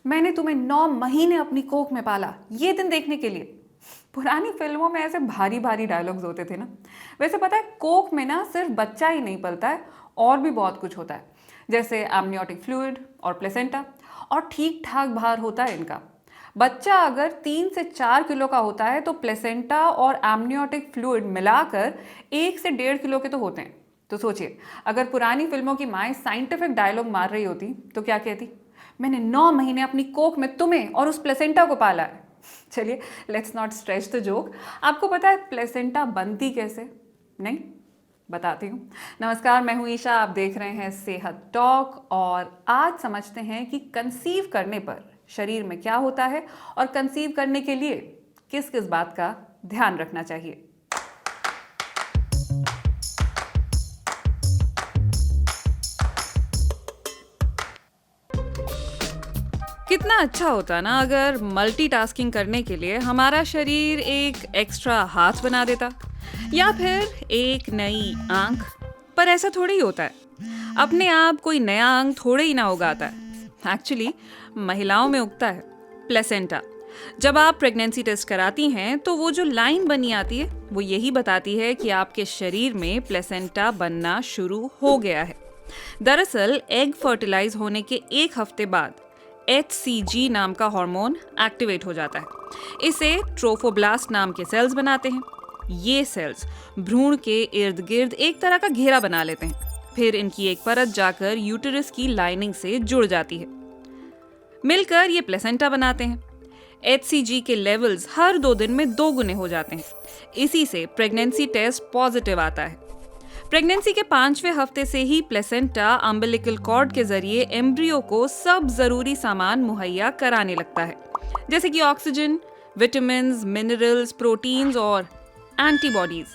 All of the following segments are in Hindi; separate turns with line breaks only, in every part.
मैंने तुम्हें 9 महीने अपनी कोख में पाला, ये दिन देखने के लिए। पुरानी फिल्मों में ऐसे भारी भारी डायलॉग्स होते थे ना। वैसे पता है, कोख में ना सिर्फ बच्चा ही नहीं पलता है, और भी बहुत कुछ होता है, जैसे एमनियोटिक फ्लूइड और प्लेसेंटा, और ठीक ठाक भार होता है इनका। बच्चा अगर 3 से 4 किलो का होता है तो प्लेसेंटा और एमनियोटिक फ्लूइड मिलाकर 1 से 1.5 किलो के तो होते हैं। तो सोचिए, अगर पुरानी फिल्मों की माएँ साइंटिफिक डायलॉग मार रही होती तो क्या कहती? मैंने 9 महीने अपनी कोख में तुम्हें और उस प्लेसेंटा को पाला है। चलिए, let's not stretch the joke. आपको पता है प्लेसेंटा बनती कैसे? नहीं, बताती हूँ। नमस्कार, मैं हूँ ईशा, आप देख रहे हैं सेहत टॉक, और आज समझते हैं कि कंसीव करने पर शरीर में क्या होता है और कंसीव करने के लिए किस किस बात का ध्यान रखना चाहिए। कितना अच्छा होता ना अगर मल्टीटास्किंग करने के लिए हमारा शरीर एक एक्स्ट्रा हाथ बना देता या फिर एक नई आंख। पर ऐसा थोड़ी ही होता है। अपने आप कोई नया अंग थोड़े ही ना उगाता है। एक्चुअली महिलाओं में उगता है प्लेसेंटा। जब आप प्रेगनेंसी टेस्ट कराती हैं तो वो जो लाइन बनी आती है वो यही बताती है कि आपके शरीर में प्लेसेंटा बनना शुरू हो गया है। दरअसल एग फर्टिलाइज होने के 1 हफ्ते बाद HCG नाम का हार्मोन एक्टिवेट हो जाता है। इसे ट्रोफोब्लास्ट नाम के सेल्स बनाते हैं। ये सेल्स भ्रूण के इर्द गिर्द एक तरह का घेरा बना लेते हैं। फिर इनकी एक परत जाकर यूटेरस की लाइनिंग से जुड़ जाती है। मिलकर ये प्लेसेंटा बनाते हैं। HCG के लेवल्स हर 2 दिन में 2 गुने हो जाते हैं। इसी से प्रेगनेंसी टेस्ट पॉजिटिव आता है। प्रेगनेंसी के 5वें हफ्ते से ही प्लेसेंटा अम्बिलिकल कॉर्ड के जरिए एम्ब्रियो को सब जरूरी सामान मुहैया कराने लगता है, जैसे कि ऑक्सीजन, विटामिन्स, मिनरल्स, प्रोटीन्स और एंटीबॉडीज।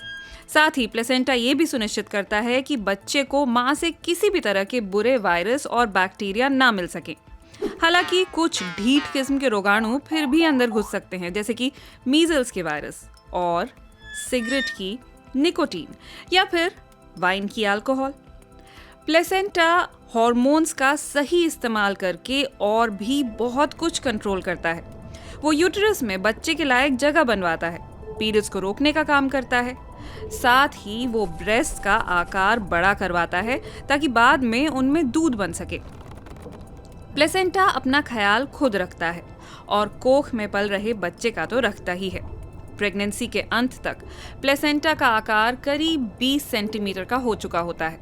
साथ ही प्लेसेंटा ये भी सुनिश्चित करता है कि बच्चे को मां से किसी भी तरह के बुरे वायरस और बैक्टीरिया ना मिल सके। हालांकि कुछ ढीठ किस्म के रोगाणु फिर भी अंदर घुस सकते हैं, जैसे कि मीजल्स के वायरस और सिगरेट की निकोटीन या फिर वाइन की अल्कोहल। प्लेसेंटा हॉर्मोन्स का सही इस्तेमाल करके और भी बहुत कुछ कंट्रोल करता है। वो यूटेरस में बच्चे के लायक जगह बनवाता है, पीरियड्स को रोकने का काम करता है। साथ ही वो ब्रेस्ट का आकार बड़ा करवाता है ताकि बाद में उनमें दूध बन सके। प्लेसेंटा अपना ख्याल खुद रखता है और कोख में पल रहे बच्चे का तो रखता ही है। प्रेगनेंसी के अंत तक प्लेसेंटा का आकार करीब 20 सेंटीमीटर का हो चुका होता है,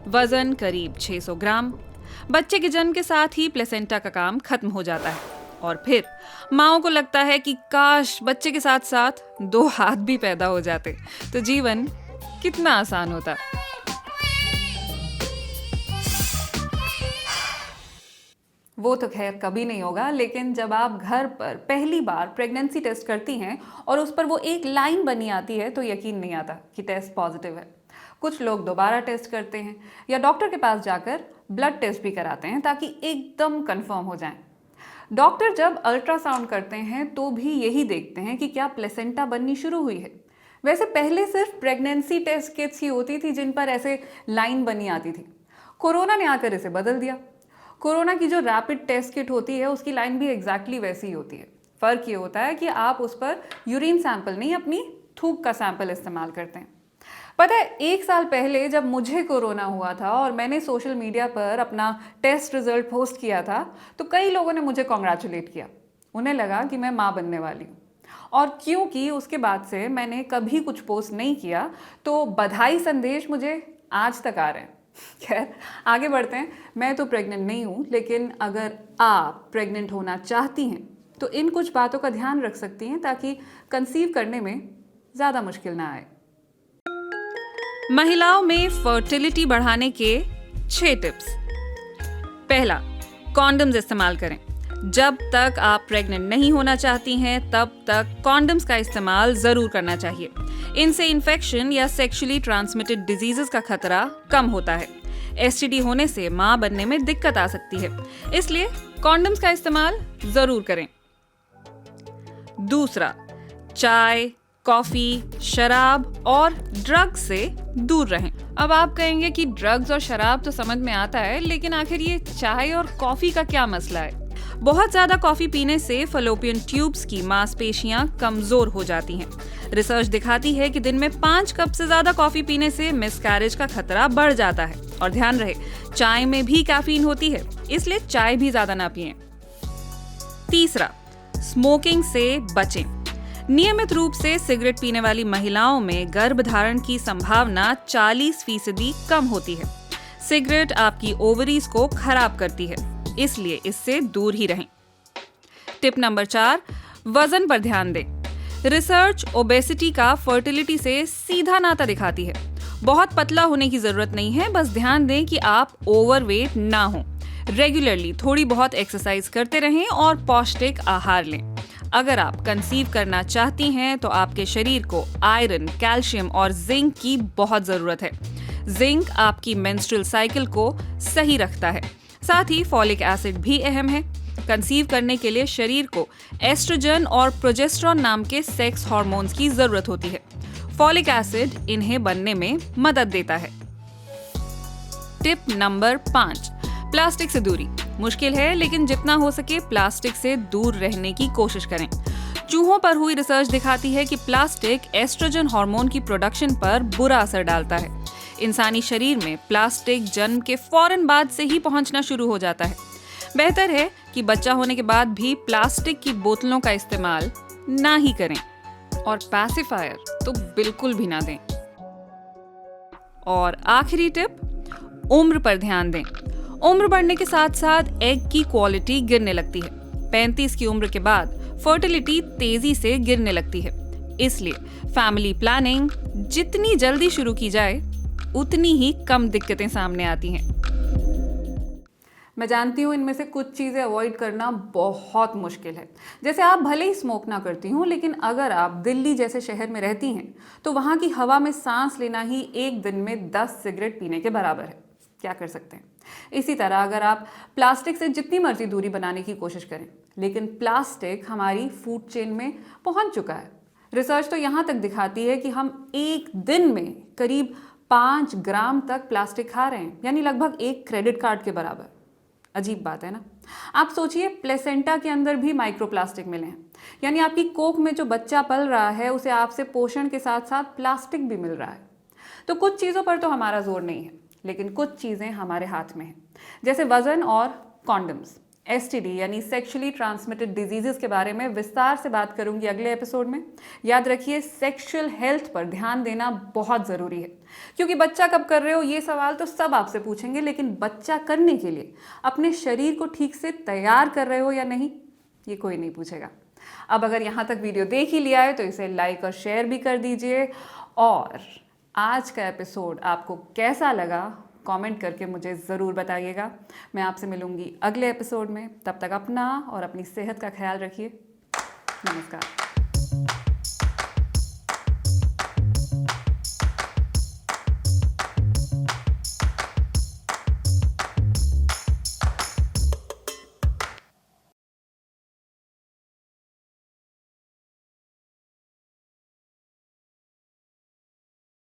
वजन करीब 600 ग्राम। बच्चे के जन्म के साथ ही प्लेसेंटा का काम खत्म हो जाता है और फिर माओं को लगता है कि काश बच्चे के साथ साथ 2 हाथ भी पैदा हो जाते तो जीवन कितना आसान होता। वो तो खैर कभी नहीं होगा, लेकिन जब आप घर पर पहली बार प्रेगनेंसी टेस्ट करती हैं और उस पर वो एक लाइन बनी आती है तो यकीन नहीं आता कि टेस्ट पॉजिटिव है। कुछ लोग दोबारा टेस्ट करते हैं या डॉक्टर के पास जाकर ब्लड टेस्ट भी कराते हैं ताकि एकदम कंफर्म हो जाएं। डॉक्टर जब अल्ट्रासाउंड करते हैं तो भी यही देखते हैं कि क्या प्लेसेंटा बननी शुरू हुई है। वैसे पहले सिर्फ प्रेगनेंसी टेस्ट किट्स ही होती थी जिन पर ऐसे लाइन बनी आती थी। कोरोना ने आकर इसे बदल दिया। कोरोना की जो रैपिड टेस्ट किट होती है उसकी लाइन भी एग्जैक्टली वैसी ही होती है। फ़र्क ये होता है कि आप उस पर यूरिन सैंपल नहीं, अपनी थूक का सैंपल इस्तेमाल करते हैं। पता है, 1 साल पहले जब मुझे कोरोना हुआ था और मैंने सोशल मीडिया पर अपना टेस्ट रिजल्ट पोस्ट किया था तो कई लोगों ने मुझे कॉन्ग्रेचुलेट किया। उन्हें लगा कि मैं माँ बनने वाली हूँ, और क्योंकि उसके बाद से मैंने कभी कुछ पोस्ट नहीं किया तो बधाई संदेश मुझे आज तक आ रहे हैं। खैर, आगे बढ़ते हैं। मैं तो प्रेग्नेंट नहीं हूँ, लेकिन अगर आप प्रेग्नेंट होना चाहती हैं तो इन कुछ बातों का ध्यान रख सकती हैं ताकि कंसीव करने में ज़्यादा मुश्किल ना आए। महिलाओं में फर्टिलिटी बढ़ाने के 6 टिप्स। पहला, कॉन्डम्स इस्तेमाल करें। जब तक आप प्रेग्नेंट नहीं होना चाहती हैं तब तक कॉन्डम्स का इस्तेमाल ज़रूर करना चाहिए। इनसे इन्फेक्शन या सेक्सुअली ट्रांसमिटेड डिजीजेस का खतरा कम होता है। STD होने से मां बनने में दिक्कत आ सकती है, इसलिए कॉन्डम्स का इस्तेमाल ज़रूर करें। दूसरा, चाय, कॉफ़ी, शराब और ड्रग्स से दूर रहें। अब आप कहेंगे कि ड्रग्स और शराब तो समझ में आता है, लेकिन आखिर ये चाय और कॉफ़ी का क्या मसला है? बहुत ज्यादा कॉफी पीने से फलोपियन ट्यूब्स की मांसपेशियां कमजोर हो जाती हैं। रिसर्च दिखाती है कि दिन में 5 कप से ज्यादा कॉफी पीने से मिसकैरेज का खतरा बढ़ जाता है। और ध्यान रहे, चाय में भी कैफीन होती है, इसलिए चाय भी ज्यादा ना पिएं। तीसरा, स्मोकिंग से बचें। नियमित रूप से सिगरेट पीने वाली महिलाओं में गर्भधारण की संभावना 40% कम होती है। सिगरेट आपकी ओवरीज को खराब करती है, इसलिए इससे दूर ही रहें। टिप नंबर 4, वजन पर ध्यान दें। रिसर्च ओबेसिटी का फर्टिलिटी से सीधा नाता दिखाती है। बहुत पतला होने की जरूरत नहीं है, बस ध्यान दें कि आप ओवरवेट ना हो। रेगुलरली थोड़ी बहुत एक्सरसाइज करते रहें और पौष्टिक आहार लें। अगर आप कंसीव करना चाहती हैं तो आपके शरीर को आयरन, कैल्शियम और जिंक की बहुत जरूरत है। जिंक आपकी मेंस्ट्रुअल साइकिल को सही रखता है। साथ ही फॉलिक एसिड भी अहम है। कंसीव करने के लिए शरीर को एस्ट्रोजन और प्रोजेस्टेरॉन नाम के सेक्स हार्मोन्स की जरूरत होती है। फॉलिक एसिड इन्हें बनने में मदद देता है। टिप नंबर 5, प्लास्टिक से दूरी। मुश्किल है, लेकिन जितना हो सके प्लास्टिक से दूर रहने की कोशिश करें। चूहों पर हुई रिसर्च दिखाती है कि प्लास्टिक एस्ट्रोजन हार्मोन की प्रोडक्शन पर बुरा असर डालता है। इंसानी शरीर में प्लास्टिक जन्म के फौरन बाद से ही पहुंचना शुरू हो जाता है। बेहतर है कि बच्चा होने के बाद भी प्लास्टिक की बोतलों का इस्तेमाल ना ही करें, और पैसिफायर तो बिल्कुल भी ना दें। और आखिरी टिप, उम्र पर ध्यान दें। उम्र बढ़ने के साथ साथ एग की क्वालिटी गिरने लगती है। 35 की उम्र के बाद फर्टिलिटी तेजी से गिरने लगती है। इसलिए फैमिली प्लानिंग जितनी जल्दी शुरू की जाए, उतनी ही कम दिक्कतें सामने आती हैं। मैं जानती हूँ इनमें से कुछ चीज़ें अवॉइड करना बहुत मुश्किल है। जैसे आप भले ही स्मोक ना करती हूँ, लेकिन अगर आप दिल्ली जैसे शहर में रहती हैं तो वहाँ की हवा में सांस लेना ही एक दिन में 10 सिगरेट पीने के बराबर है। क्या कर सकते हैं? इसी तरह अगर आप प्लास्टिक से जितनी मर्जी दूरी बनाने की कोशिश करें, लेकिन प्लास्टिक हमारी फूड चेन में पहुँच चुका है। रिसर्च तो यहाँ तक दिखाती है कि हम एक दिन में करीब 5 ग्राम तक प्लास्टिक खा रहे हैं, यानी लगभग एक क्रेडिट कार्ड के बराबर। अजीब बात है ना? आप सोचिए, प्लेसेंटा के अंदर भी माइक्रोप्लास्टिक मिले हैं, यानी आपकी कोख में जो बच्चा पल रहा है उसे आपसे पोषण के साथ साथ प्लास्टिक भी मिल रहा है। तो कुछ चीज़ों पर तो हमारा जोर नहीं है, लेकिन कुछ चीज़ें हमारे हाथ में हैं, जैसे वजन और कॉन्डम्स। STD यानी सेक्सुअली ट्रांसमिटेड डिजीजेस के बारे में विस्तार से बात करूंगी अगले एपिसोड में। याद रखिए, सेक्सुअल हेल्थ पर ध्यान देना बहुत ज़रूरी है, क्योंकि बच्चा कब कर रहे हो ये सवाल तो सब आपसे पूछेंगे, लेकिन बच्चा करने के लिए अपने शरीर को ठीक से तैयार कर रहे हो या नहीं, ये कोई नहीं पूछेगा। अब अगर यहाँ तक वीडियो देख ही लिया है तो इसे लाइक और शेयर भी कर दीजिए। और आज का एपिसोड आपको कैसा लगा, कमेंट करके मुझे ज़रूर बताइएगा। मैं आपसे मिलूंगी अगले एपिसोड में। तब तक अपना और अपनी सेहत का ख्याल रखिए। नमस्कार।